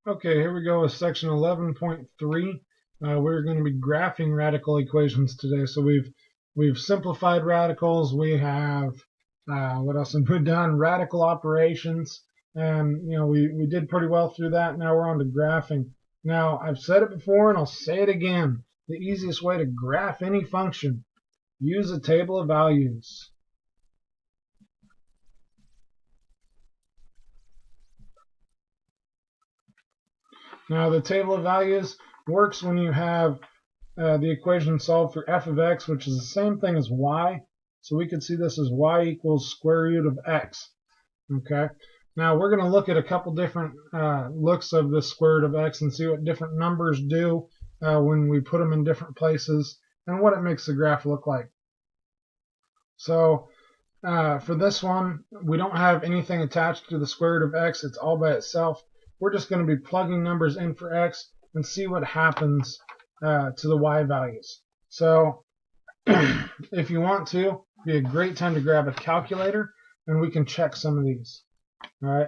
Okay, here we go with section 11.3. We're going to be graphing radical equations today. So we've simplified radicals. We have what else have we done? Radical operations, and we did pretty well through that. Now we're on to graphing. Now I've said it before and I'll say it again. The easiest way to graph any function, use a table of values. Now the table of values works when you have the equation solved for f of x, which is the same thing as y. So we could see this as y equals square root of x. Okay. Now we're going to look at a couple different looks of the square root of x and see what different numbers do when we put them in different places and what it makes the graph look like. So for this one, we don't have anything attached to the square root of x. It's all by itself. We're just going to be plugging numbers in for x and see what happens to the y values. So if you want to, be a great time to grab a calculator and we can check some of these. All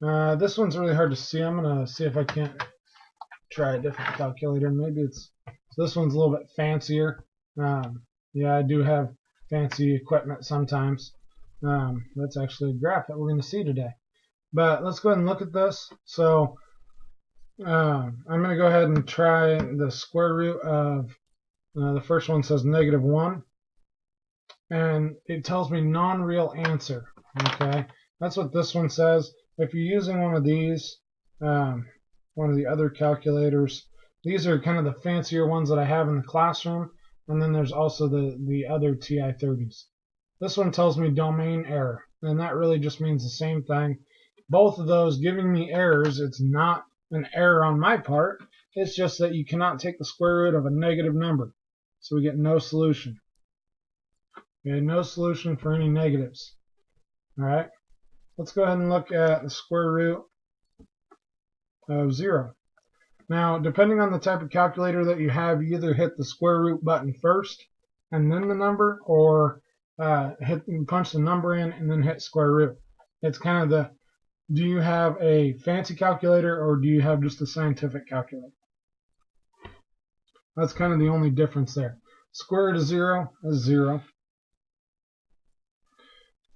right. This one's really hard to see. I'm going to see if I can't try a different calculator. Maybe it's, so this one's a little bit fancier. Yeah, I do have fancy equipment sometimes. That's actually a graph that we're going to see today. But let's go ahead and look at this. So I'm going to go ahead and try the square root of, the first one says -1. And it tells me non-real answer. Okay, that's what this one says. If you're using one of these, one of the other calculators, these are kind of the fancier ones that I have in the classroom. And then there's also the other TI-30s. This one tells me domain error, and that really just means the same thing. Both of those giving me errors. It's not an error on my part. It's just that you cannot take the square root of a negative number. So we get no solution. Okay, no solution for any negatives. All right, let's go ahead and look at the square root of 0. Now, depending on the type of calculator that you have, you either hit the square root button first and then the number, or punch the number in and then hit square root. It's kind of the, do you have a fancy calculator or do you have just a scientific calculator? That's kind of the only difference there. Square root of 0 is 0.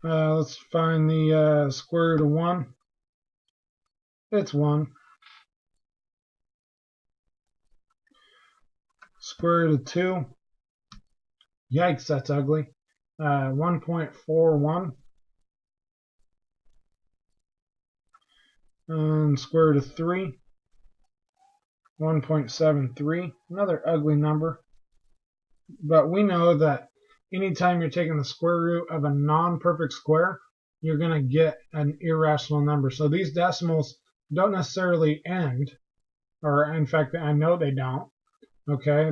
Let's find the square root of 1. It's 1. Square root of 2. Yikes, that's ugly. 1.41. And square root of 3. 1.73. Another ugly number. But we know that anytime you're taking the square root of a non-perfect square, you're going to get an irrational number. So these decimals don't necessarily end, or in fact, I know they don't. Okay,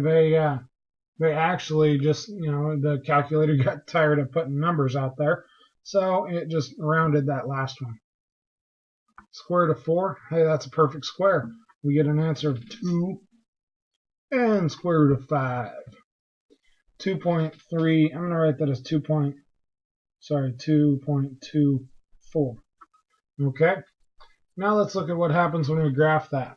they actually just, the calculator got tired of putting numbers out there, so it just rounded that last one. Square root of 4, hey, that's a perfect square. We get an answer of 2. And square root of 5. 2.3, I'm going to write that as 2.24. Okay, now let's look at what happens when we graph that.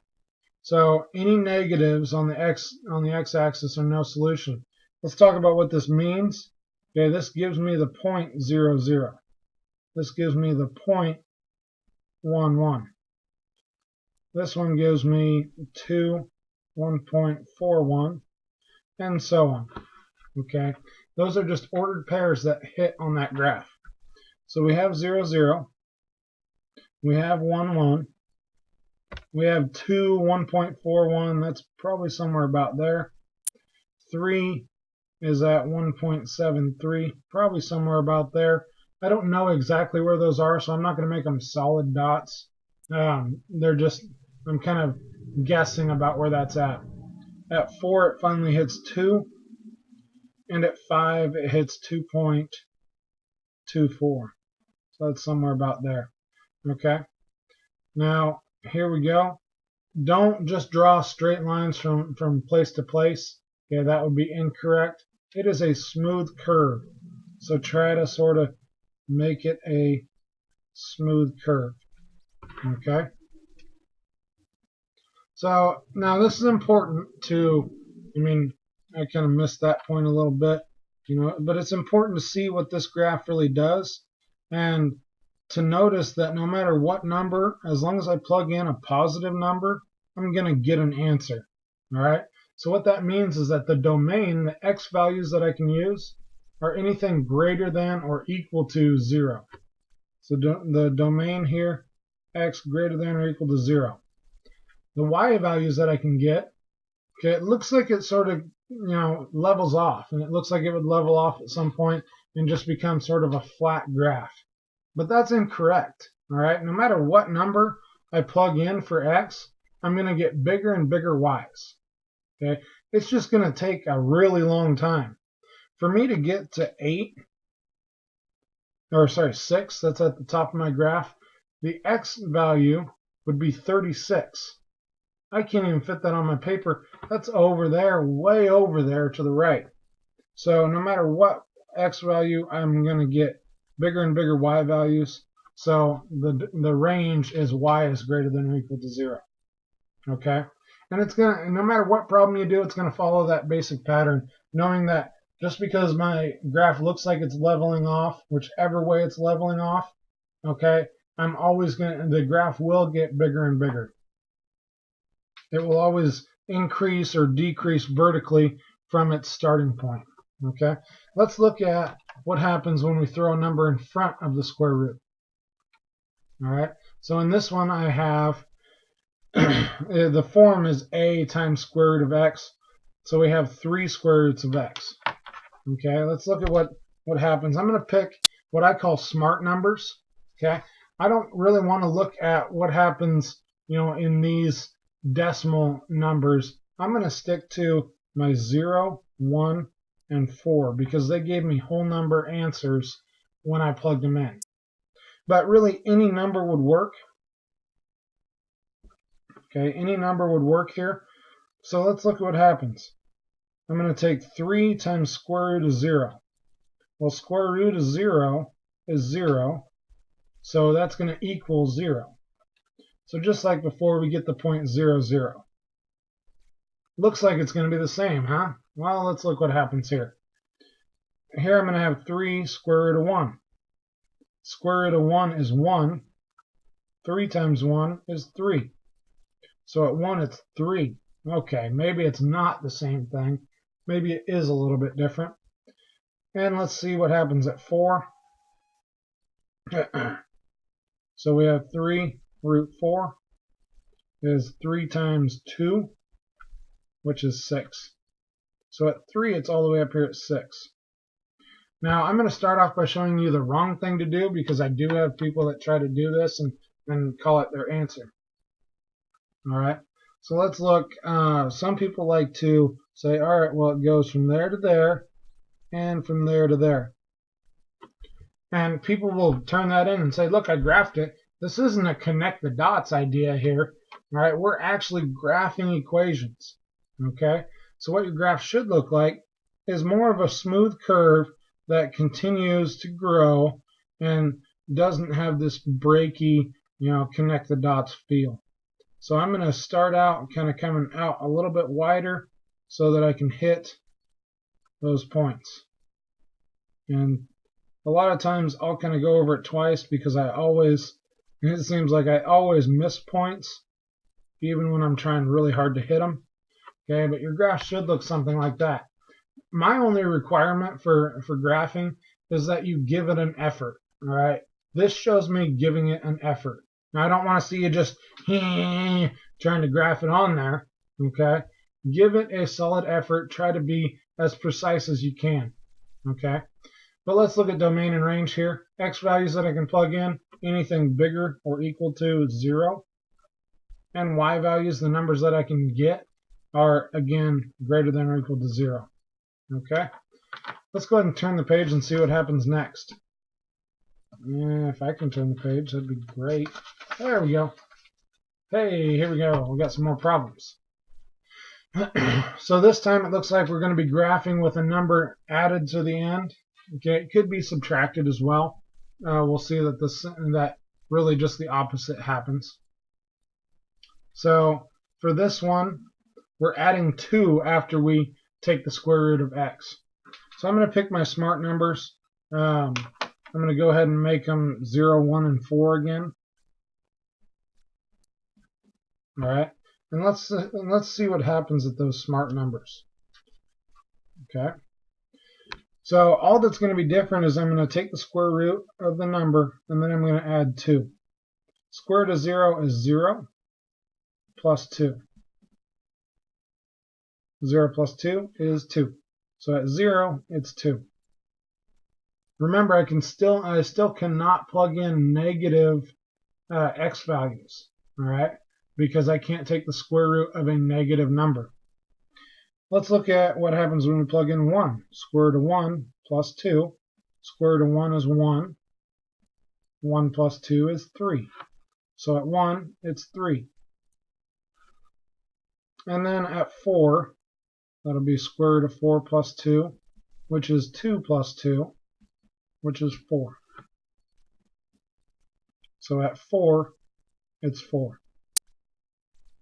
So any negatives on the x-axis are no solution. Let's talk about what this means. Okay, this gives me the point 0, 0. This gives me the point 1, 1. This one gives me 2, 1.41, and so on. Okay, those are just ordered pairs that hit on that graph. So we have 0, 0. We have 1, 1. We have 2, 1.41. That's probably somewhere about there. 3 is at 1.73. Probably somewhere about there. I don't know exactly where those are, so I'm not going to make them solid dots. They're just, I'm kind of guessing about where that's at. At 4, it finally hits 2. And at 5, it hits 2.24. So that's somewhere about there. Okay. Now, here we go. Don't just draw straight lines from place to place. Okay, that would be incorrect. It is a smooth curve. So try to sort of make it a smooth curve. Okay. So now this is important to, I kind of missed that point a little bit, but it's important to see what this graph really does and to notice that no matter what number, as long as I plug in a positive number, I'm going to get an answer. All right. So what that means is that the domain, the x values that I can use, are anything greater than or equal to 0. So the domain here, x greater than or equal to 0. The y values that I can get, okay, it looks like it sort of, levels off, and it looks like it would level off at some point and just become sort of a flat graph. But that's incorrect. All right, no matter what number I plug in for x, I'm going to get bigger and bigger y's. Okay, it's just going to take a really long time. For me to get to 6, that's at the top of my graph, the x value would be 36. I can't even fit that on my paper. That's over there, way over there to the right. So no matter what x value, I'm going to get bigger and bigger y values. So the range is y is greater than or equal to 0. Okay? And it's going to, no matter what problem you do, it's going to follow that basic pattern, knowing that just because my graph looks like it's leveling off, whichever way it's leveling off, okay, the graph will get bigger and bigger. It will always increase or decrease vertically from its starting point. Okay, let's look at what happens when we throw a number in front of the square root. All right, so in this one I have the form is a times square root of x, so we have 3 square roots of x. Okay, let's look at what happens. I'm going to pick what I call smart numbers. Okay, I don't really want to look at what happens, in these decimal numbers. I'm going to stick to my 0, 1, and 4 because they gave me whole number answers when I plugged them in. But really, any number would work. Okay, any number would work here. So let's look at what happens. I'm going to take 3 times square root of 0. Well, square root of 0 is 0, so that's going to equal 0. So just like before, we get the point 0, 0. Looks like it's going to be the same, huh? Well, let's look what happens here. Here I'm going to have 3 square root of 1. Square root of 1 is 1. 3 times 1 is 3. So at 1 it's 3. Okay, maybe it's not the same thing. Maybe it is a little bit different. And let's see what happens at 4. So we have 3 root 4 is 3 times 2, which is 6. So at 3, it's all the way up here at 6. Now, I'm going to start off by showing you the wrong thing to do because I do have people that try to do this and call it their answer. All right, so let's look. Some people like to say, all right, well, it goes from there to there and from there to there. And people will turn that in and say, look, I graphed it. This isn't a connect the dots idea here. All right, we're actually graphing equations. Okay, so what your graph should look like is more of a smooth curve that continues to grow and doesn't have this breaky, connect the dots feel. So I'm going to start out kind of coming out a little bit wider so that I can hit those points. And a lot of times I'll kind of go over it twice because it seems like I always miss points even when I'm trying really hard to hit them. Okay, but your graph should look something like that. My only requirement for graphing is that you give it an effort. All right, this shows me giving it an effort. Now, I don't want to see you just trying to graph it on there. Okay, give it a solid effort. Try to be as precise as you can. Okay, but let's look at domain and range here. X values that I can plug in, anything bigger or equal to 0. And Y values, the numbers that I can get, are again greater than or equal to 0. Okay, let's go ahead and turn the page and see what happens next. If I can turn the page, that'd be great. There we go. Hey, here we go. We got some more problems. So this time it looks like we're going to be graphing with a number added to the end. Okay, it could be subtracted as well. We'll see that really just the opposite happens. So for this one, we're adding 2 after we take the square root of x. So I'm going to pick my smart numbers. I'm going to go ahead and make them 0, 1, and 4 again. All right, and let's see what happens at those smart numbers. Okay, so all that's going to be different is I'm going to take the square root of the number, and then I'm going to add 2. Square root of 0 is 0 plus 2. 0 plus 2 is 2. So at 0, it's 2. Remember, I still cannot plug in negative x values, all right, because I can't take the square root of a negative number. Let's look at what happens when we plug in 1. Square root of 1 plus 2. Square root of 1 is 1. 1 plus 2 is 3. So at 1, it's 3. And then at 4, that'll be square root of 4 plus 2, which is 2 plus 2, which is 4. So at 4, it's 4.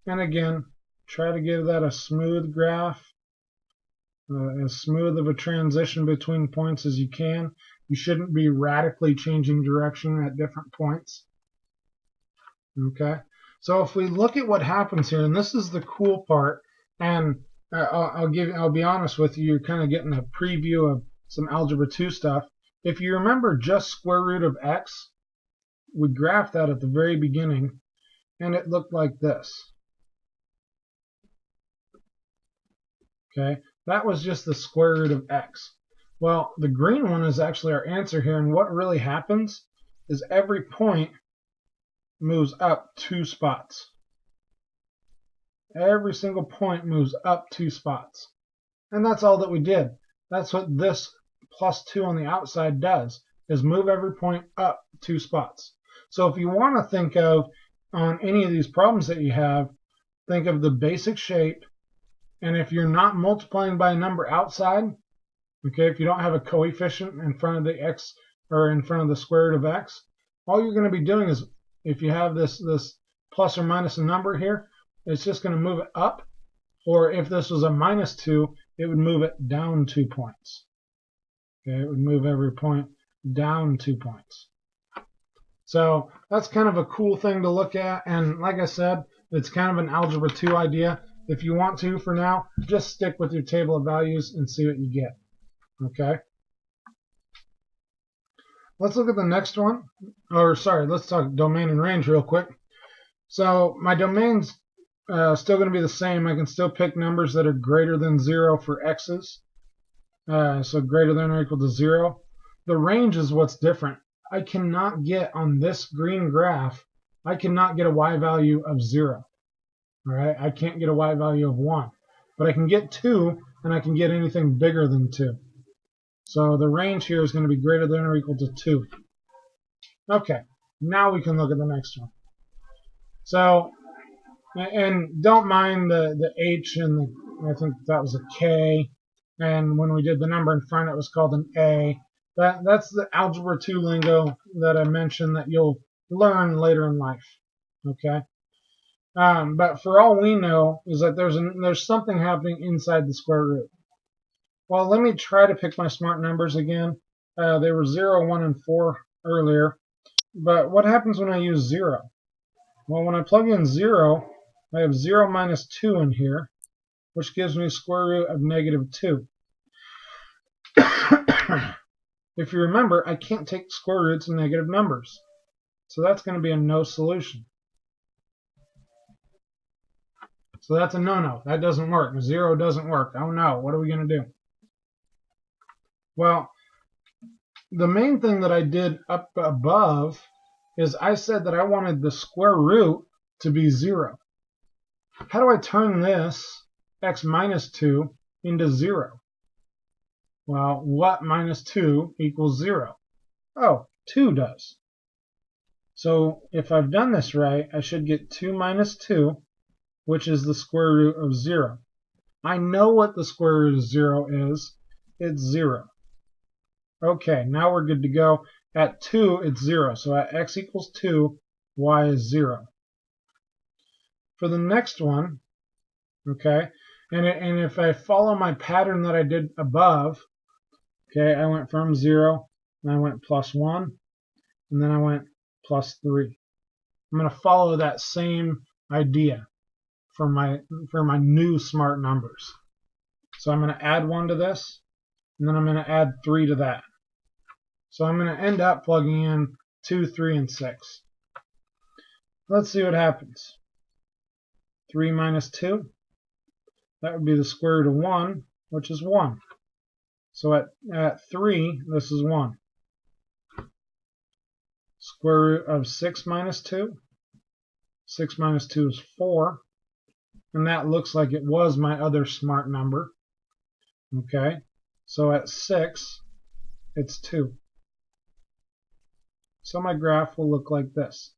And again, try to give that a smooth graph, as smooth of a transition between points as you can. You shouldn't be radically changing direction at different points. Okay, so if we look at what happens here, and this is the cool part, and I'll be honest with you, you're kind of getting a preview of some Algebra 2 stuff. If you remember just square root of x, we graphed that at the very beginning, and it looked like this. Okay, that was just the square root of x. Well, the green one is actually our answer here, and what really happens is every point moves up 2 spots. Every single point moves up 2 spots. And that's all that we did. That's what this plus 2 on the outside does, is move every point up 2 spots. So if you want to think of, on any of these problems that you have, think of the basic shape, and if you're not multiplying by a number outside, okay, if you don't have a coefficient in front of the x, or in front of the square root of x, all you're going to be doing is, if you have this plus or minus a number here, it's just going to move it up. Or if this was a minus 2, it would move it down 2 points. Okay, it would move every point down 2 points. So that's kind of a cool thing to look at. And like I said, it's kind of an Algebra 2 idea. If you want to, for now, just stick with your table of values and see what you get. Okay. Let's look at the next one. Or sorry, let's talk domain and range real quick. So my domain's still going to be the same. I can still pick numbers that are greater than 0 for x's. So greater than or equal to 0. The range is what's different. I cannot get on this green graph, I cannot get a y value of 0. All right, I can't get a y value of 1. But I can get 2, and I can get anything bigger than 2. So the range here is going to be greater than or equal to 2. Okay, now we can look at the next one. So, and don't mind the H and the, I think that was a K, and when we did the number in front it was called an A. That's the Algebra 2 lingo that I mentioned that you'll learn later in life. Okay, but for all we know is that there's something happening inside the square root. Well, let me try to pick my smart numbers again. They were 0, 1, and 4 earlier. But what happens when I use 0? Well, when I plug in 0, I have 0 minus 2 in here, which gives me square root of negative 2. If you remember, I can't take square roots of negative numbers. So that's going to be a no solution. So that's a no-no. That doesn't work. 0 doesn't work. Oh no, what are we going to do? Well, the main thing that I did up above is I said that I wanted the square root to be 0. How do I turn this x minus 2 into 0? Well, what minus 2 equals 0? Oh, 2 does. So if I've done this right, I should get 2 minus 2, which is the square root of 0. I know what the square root of 0 is. It's 0. Okay, now we're good to go. At 2, it's 0. So at x equals 2, y is 0. For the next one, Okay, and if I follow my pattern that I did above, okay, I went from 0, and I went +1, and then I went +3. I'm going to follow that same idea for my new smart numbers. So I'm going to add 1 to this, and then I'm going to add 3 to that. So I'm going to end up plugging in 2, 3, and 6. Let's see what happens. 3 minus 2, that would be the square root of 1, which is 1. So at 3, this is 1. Square root of 6 minus 2. 6 minus 2 is 4. And that looks like it was my other smart number. Okay, so at 6, it's 2. So my graph will look like this.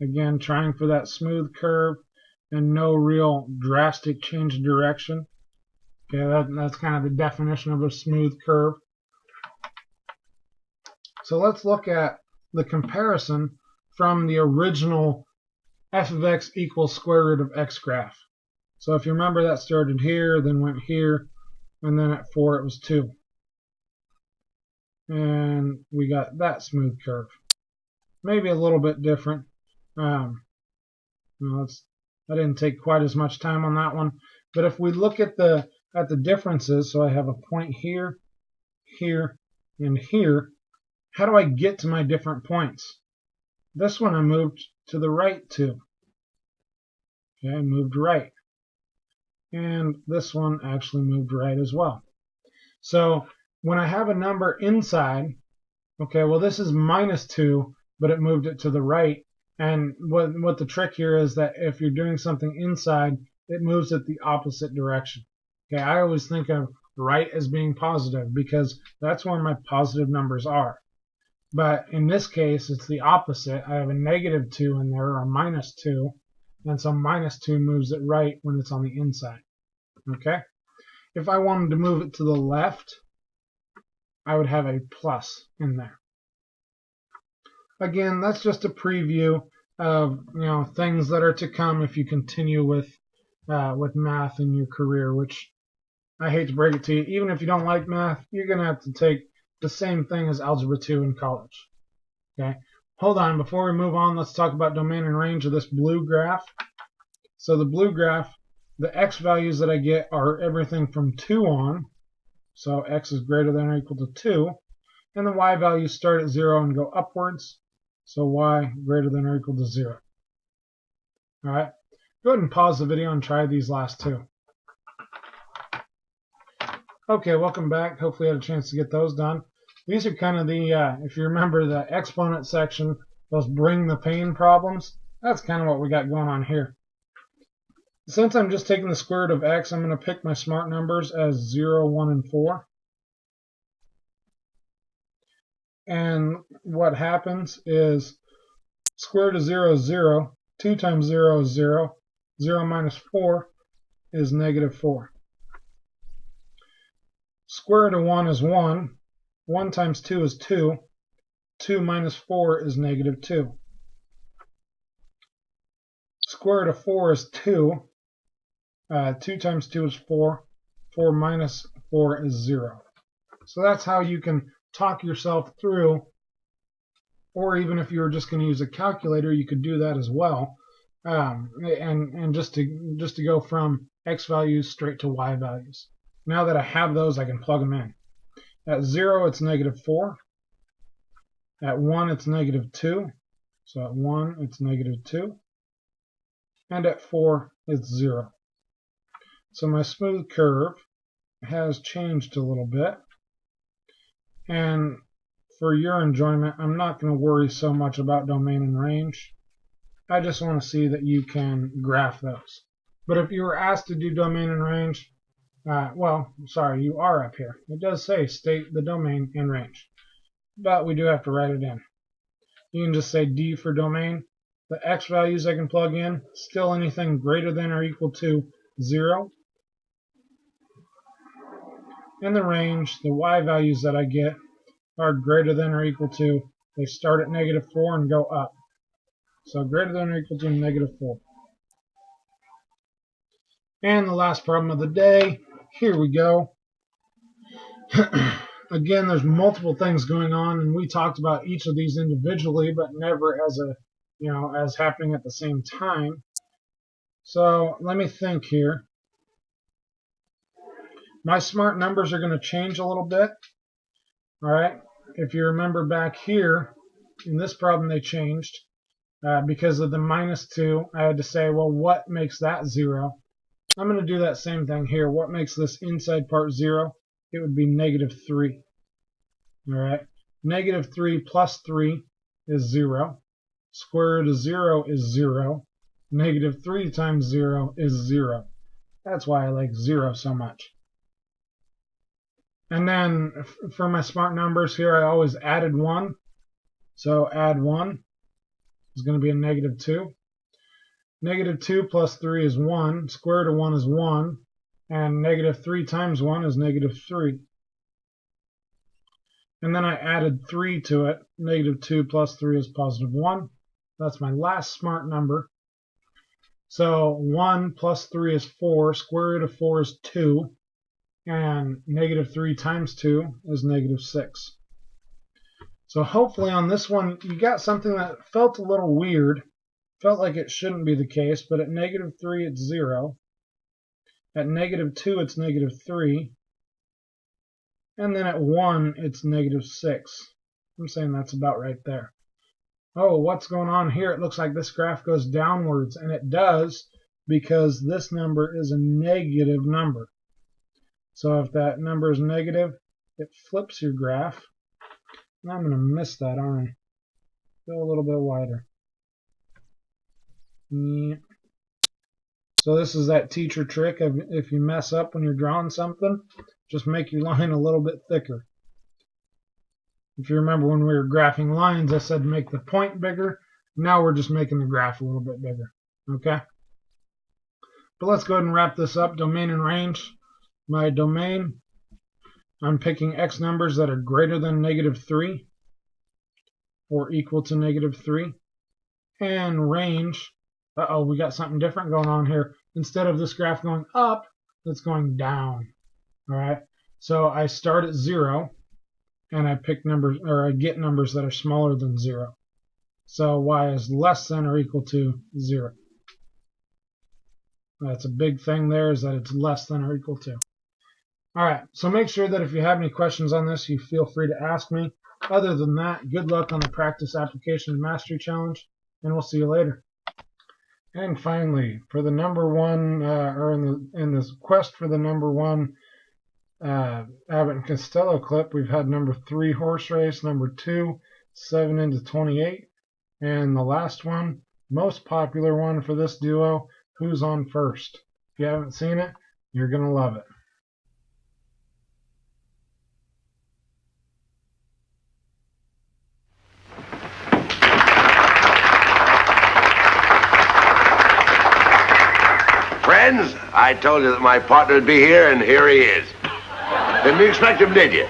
Again, trying for that smooth curve and no real drastic change of direction. Okay, that's kind of the definition of a smooth curve. So let's look at the comparison from the original f of x equals square root of x graph. So if you remember, that started here, then went here, and then at 4 it was 2. And we got that smooth curve. Maybe a little bit different. I didn't take quite as much time on that one. But if we look at the differences, so I have a point here, here, and here, how do I get to my different points? This one I moved to the right to. Okay, I moved right. And this one actually moved right as well. So when I have a number inside, okay, well this is minus 2, but it moved it to the right. And what the trick here is that if you're doing something inside, it moves it the opposite direction. Okay, I always think of right as being positive because that's where my positive numbers are. But in this case, it's the opposite. I have a negative 2 in there, or a minus 2, and so minus 2 moves it right when it's on the inside. Okay? If I wanted to move it to the left, I would have a plus in there. Again, that's just a preview of things that are to come if you continue with math in your career, which I hate to break it to you. Even if you don't like math, you're going to have to take the same thing as Algebra 2 in college. Okay, hold on. Before we move on, let's talk about domain and range of this blue graph. So the blue graph, the x values that I get are everything from 2 on. So x is greater than or equal to 2. And the y values start at 0 and go upwards. So y greater than or equal to 0. All right, go ahead and pause the video and try these last two. Okay, welcome back. Hopefully you had a chance to get those done. These are kind of the, if you remember the exponent section, those bring the pain problems. That's kind of what we got going on here. Since I'm just taking the square root of x, I'm going to pick my smart numbers as 0, 1, and 4. And what happens is square root of 0 is 0. 2 times 0 is 0. 0 minus 4 is negative 4. Square root of 1 is 1. 1 times 2 is 2. 2 minus 4 is negative 2. Square root of 4 is 2. 2 times 2 is 4. 4 minus 4 is 0. So that's how you can talk yourself through, or even if you were just going to use a calculator, you could do that as well. And just to go from x values straight to y values. Now that I have those, I can plug them in. At 0, it's negative 4. At 1, it's negative 2. So at 1, it's negative 2. And at 4, it's 0. So my smooth curve has changed a little bit. And for your enjoyment, I'm not going to worry so much about domain and range. I just want to see that you can graph those. But if you were asked to do domain and range, well, sorry, you are up here. It does say state the domain and range. But we do have to write it in. You can just say D for domain. The x values I can plug in, still anything greater than or equal to 0. And the range, the y values that I get are greater than or equal to, they start at negative 4 and go up. So greater than or equal to negative 4. And the last problem of the day, here we go. Again, there's multiple things going on, and we talked about each of these individually, but never as as happening at the same time. So let me think here. My smart numbers are going to change a little bit. All right. If you remember back here, in this problem they changed because of the -2. I had to say, well, what makes that 0? I'm going to do that same thing here. What makes this inside part 0? It would be -3. All right. -3 plus 3 is 0. Square root of 0 is 0. -3 times 0 is 0. That's why I like 0 so much. And then for my smart numbers here, I always added 1. So add 1 is going to be a -2. -2 plus 3 is 1. Square root of 1 is 1. And -3 times 1 is -3. And then I added 3 to it. -2 plus 3 is +1. That's my last smart number. So 1 plus 3 is 4. Square root of 4 is 2. And -3 times 2 is -6. So hopefully on this one, you got something that felt a little weird. Felt like it shouldn't be the case, but at -3, it's 0. At -2, it's -3. And then at 1, it's -6. I'm saying that's about right there. Oh, what's going on here? It looks like this graph goes downwards, and it does because this number is a negative number. So if that number is negative, it flips your graph. And I'm going to miss that, aren't I? Go a little bit wider. Yeah. So this is that teacher trick of if you mess up when you're drawing something, just make your line a little bit thicker. If you remember when we were graphing lines, I said make the point bigger. Now we're just making the graph a little bit bigger. Okay? But let's go ahead and wrap this up. Domain and range. My domain, I'm picking x numbers that are greater than -3 or equal to -3. And range, uh-oh, we got something different going on here. Instead of this graph going up, it's going down. All right, so I start at 0, and I pick numbers, or I get numbers that are smaller than 0. So y is less than or equal to 0. That's a big thing there, is that it's less than or equal to. All right, so make sure that if you have any questions on this, you feel free to ask me. Other than that, good luck on the Practice Application Mastery Challenge, and we'll see you later. And finally, for the number 1, or in this quest for the number 1 Abbott and Costello clip, we've had number 3 horse race, number 2 7 into 28, and the last one, most popular one for this duo, who's on first. If you haven't seen it, you're going to love it. Friends, I told you that my partner would be here, and here he is. Didn't expect him, did you?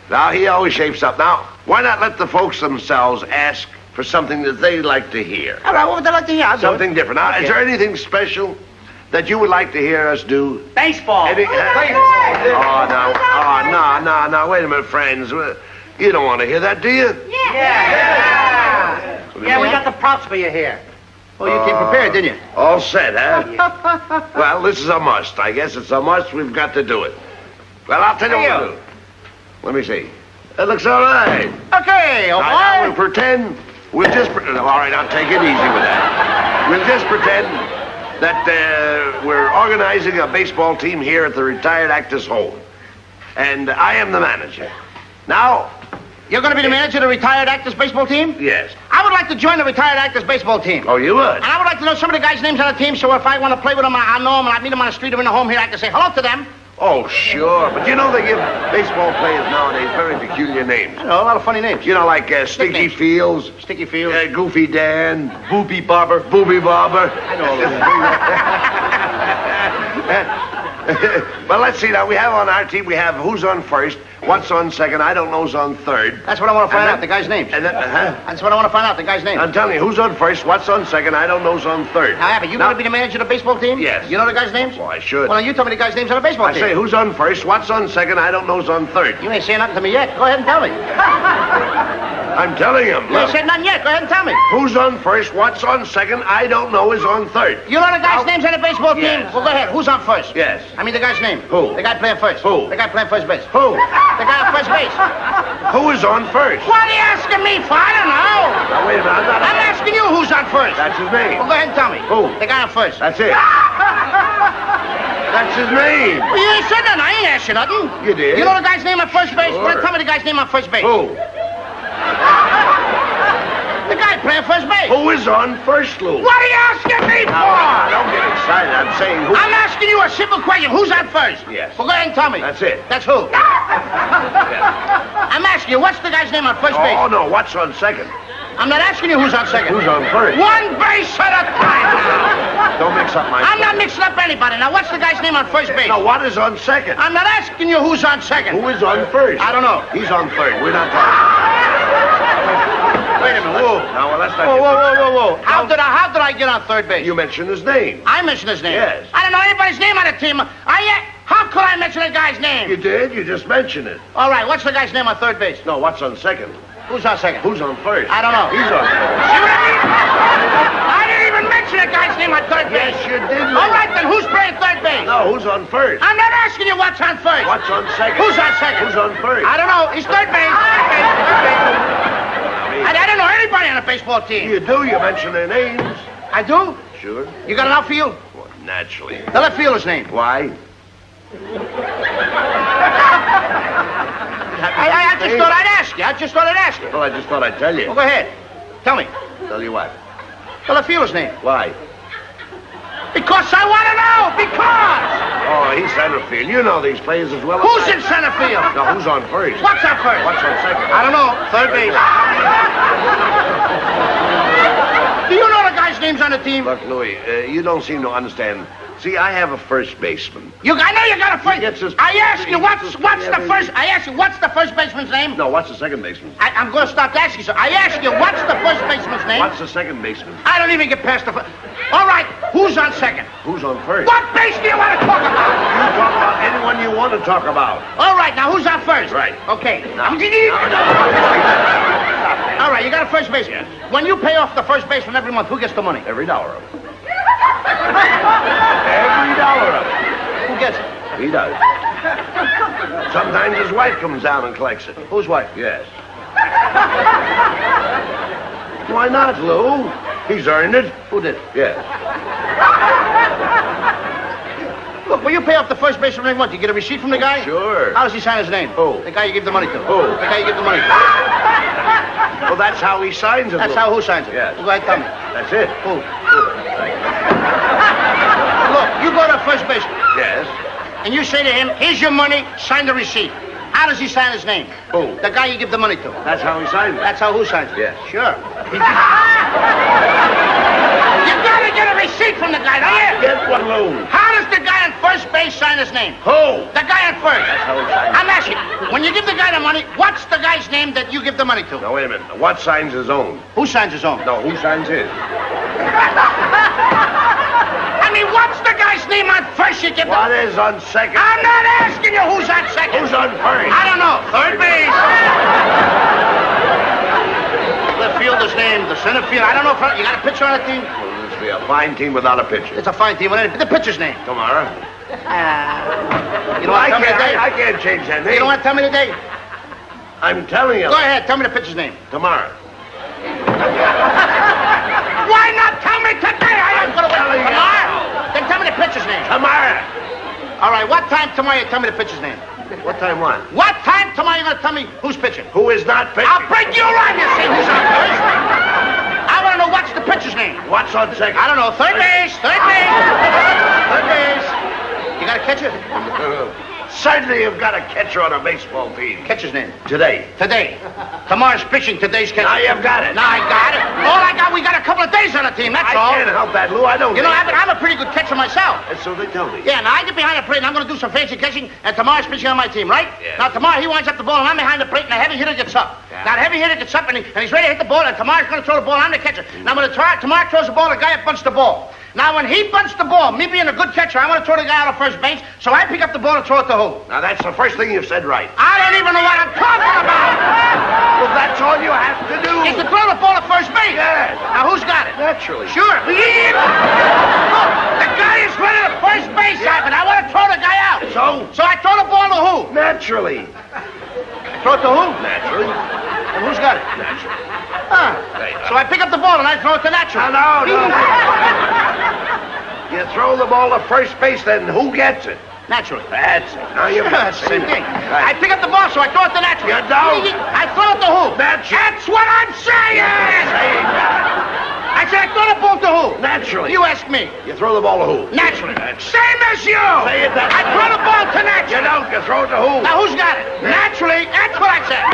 Now, he always shapes up. Now, why not let the folks themselves ask for something that they'd like to hear? All right, what would they like to hear? Something different. Now, is there anything special that you would like to hear us do? Baseball. No, wait a minute, friends. You don't want to hear that, do you? Yeah, we got the props for you here. Oh, you came prepared, didn't you? All set, huh? Well, this is a must. I guess it's a must. We've got to do it. Well, I'll tell you what to do. Let me see. It looks all right. Okay, all Now, right. we'll pretend. All right, I'll take it easy with that. We'll just pretend that we're organizing a baseball team here at the retired actors' home. And I am the manager. Now... You're going to be the manager of the retired actors baseball team? Yes. I would like to join the retired actors baseball team. Oh, you would? And I would like to know some of the guys' names on the team, so if I want to play with them, I know them, and I meet them on the street or in the home here, I can say hello to them. Oh, sure. But you know they give baseball players nowadays very peculiar names. I know, a lot of funny names. You know, like Stinky Fields. Sticky Fields. Goofy Dan. Boopy Bobber. Booby Bobber. I know all those. Well, let's see now. We have on our team, we have who's on first. What's on second? I don't know's on third. That's what I want to find out, the guy's name. And then, That's what I want to find out, the guy's name. I'm telling you, who's on first? What's on second? I don't know's on third. Now, Abbott, you going to be the manager of the baseball team? Yes. You know the guy's names? Well, I should. Well, then you tell me the guy's names on the baseball I team. say, who's on first? What's on second? I don't know's on third. You ain't saying nothing to me yet. Go ahead and tell me. I'm telling him. You ain't said nothing yet. Go ahead and tell me. Who's on first? What's on second? I don't know is on third. You know the guy's names on the baseball team? Yes. Well, go ahead. Who's on first? Yes. I mean the guy's name. Who? The guy playing first. Who? The guy playing first base. Who? The guy on first base. Who is on first? What are you asking me for? I don't know. Now, wait a minute. I'm asking you who's on first. That's his name. Well, go ahead and tell me. Who? The guy on first. That's it. That's his name. Well, you ain't said nothing. I ain't asked you nothing. You did. You know the guy's name on first base? Sure. Well, tell me the guy's name on first base. Who? The guy playing first base. Who is on first, Lou? What are you asking me for? Now, don't get excited. I'm saying who. I'm asking you a simple question. Who's on first? Yes. Well, go ahead and tell me. That's it. That's who? I'm asking you, what's the guy's name on first base? Oh, no. What's on second? I'm not asking you who's on second. Who's on first? One base at a time now. Don't mix up my... I'm not mixing up anybody. Now, what's the guy's name on first base? Now, what is on second? I'm not asking you who's on second. Who is on first? I don't know. He's on third. We're not talking. Wait a minute. Whoa. Now, well, let's not Whoa. How did I get on third base? You mentioned his name. I mentioned his name. Yes. I don't know anybody's name on the team. How could I mention a guy's name? You did. You just mentioned it. All right, what's the guy's name on third base? No, what's on second? Who's on second? Who's on first? I don't know. He's on first. See what I mean? I didn't even mention a guy's name on third base. Yes, you did. All right, then who's playing third base? No, who's on first? I'm not asking you what's on first. What's on second? Who's on second? Who's on first? I don't know. He's third base. I don't know anybody on a baseball team. You do. You mention their names. I do? Sure. You got an outfield? Well, naturally. The left fielder's name. Why? I just thought I'd ask you. I just thought I'd ask you. Well, I just thought I'd tell you. Well, go ahead. Tell me. Tell you what? The left fielder's name. Why? Because I want to know. Because. Oh, he's center field. You know these players as well as Who's I. in center field? No, who's on first? What's on first? What's on second? I don't know. Third base. Do you know the guy's names on the team? Look, Louis, you don't seem to understand. See, I have a first baseman. I know you got a first. Gets his- I asked you what's the first. Yeah, I asked you what's the first baseman's name. No, what's the second baseman? I'm going to stop asking you. So I asked you what's the first baseman's name. What's the second baseman? I don't even get past the. All right, who's on second? Who's on first? What base do you want to talk about? You talk about anyone you want to talk about. All right, now who's on first? Right. Okay. No. All right, you got a first baseman. When you pay off the first baseman every month, who gets the money? Every dollar of it. Every dollar of it. Who gets it? He does. Sometimes his wife comes down and collects it. Whose wife? Yes. Why not, Lou? He's earned it. Who did? Yes. Look, when you pay off the first baseman every month, you get a receipt from the guy? Sure. How does he sign his name? Who? The guy you give the money to. Who? The guy you give the money to. Well, that's how he signs it. That's Lou. how who signs it? Yes. Well, go ahead, tell me. That's it. Who? Look, you go to first base, Yes. and you say to him, here's your money, sign the receipt. How does he sign his name? Who? The guy you give the money to. That's how he signs it. That's how who signs it? Yes. Sure. You gotta get a receipt from the guy, don't you? Get one, Lou. How does the guy on first base sign his name? Who? The guy on first. That's how he signs it. I'm asking, when you give the guy the money, what's the guy's name that you give the money to? Now, wait a minute. What signs his own? Who signs his own? No, who signs his? I mean, what's the guy's name on first you give the... What is on second? I'm not asking you who's on second. Who's on first? I don't know. Third base. The fielder's name, the center field. I don't know if you got a pitcher on the team. Well, this will be a fine team without a pitcher. It's a fine team. The pitcher's name. Tomorrow. You don't want to tell me the day? I can't change that name. You don't want to tell me the day? I'm telling you. Go ahead. Tell me the pitcher's name. Tomorrow. Why not tell me today? I ain't going to wait till tomorrow. Then tell me the pitcher's name. Tomorrow. All right. What time tomorrow you tell me the pitcher's name? What time what? What time tomorrow you going to tell me who's pitching? Who is not pitching? I'll break you right here. Say who's on first. I want to know what's the pitcher's name. What's on second? I don't know. Third base. Third base. Third base. You got a catcher? Certainly you've got a catcher on a baseball team. Catcher's name? Today. Today. Tomorrow's pitching, today's catcher. Now you've got it. Now I got it. All I got, we got a couple of days on the team, that's all. I can't help that, Lou. I don't You know, think- I'm a pretty good catcher myself. And so they tell me. Yeah, now I get behind the plate and I'm going to do some fancy catching, and tomorrow's pitching on my team, right? Yeah. Now tomorrow he winds up the ball and I'm behind the plate and the heavy hitter gets up. Yeah. Now the heavy hitter gets up and he's ready to hit the ball, and tomorrow's going to throw the ball. I'm the catcher. Now when tomorrow throws the ball, the guy up bunts the ball. Now when he bunts the ball, me being a good catcher, I want to throw the guy out of first base, so I pick up the ball and throw it to who? Now that's the first thing you've said right. I don't even know what I'm talking about. Well, that's all you have to do. Is to throw the ball to first base. Yes. Now who's got it? Naturally. Sure. Look, the guy is running to first base, but I want to throw the guy out. So I throw the ball to who? Naturally. Throw it to who? Naturally. And who's got it? Naturally. So I pick up the ball and I throw it to Natural. No. You throw the ball to first base, then who gets it? Naturally. That's it. Now you've got That's the same thing. Right. I pick up the ball, so I throw it to Natural. You don't. I throw it to who? Naturally. That's what I'm saying! Saying that. I said I throw the ball to who? Naturally. You ask me. You throw the ball to who? Naturally. That's- Same as you! Say it that I way. throw the ball to Naturally. You don't. You throw it to who? Now who's got it? Naturally, that's what I said.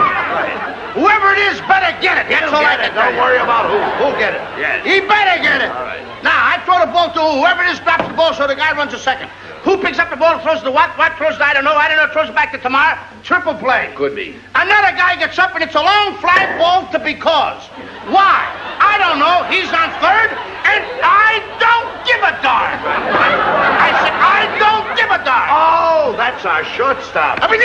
Whoever it is better get it. That's all I can tell Don't you. worry about who. Who'll get it? Yes. He better get it. All right. Now, I throw the ball to whoever it is, drops the ball, so the guy runs a second. Who picks up the ball and throws to what? What throws to I don't know. Throws it back to Tamar. Triple play. Could be. Another guy gets up, and it's a long fly ball to because. Why? I don't know. He's on third, and I don't give a darn. I said, I don't give a darn. Oh, that's our shortstop. I mean,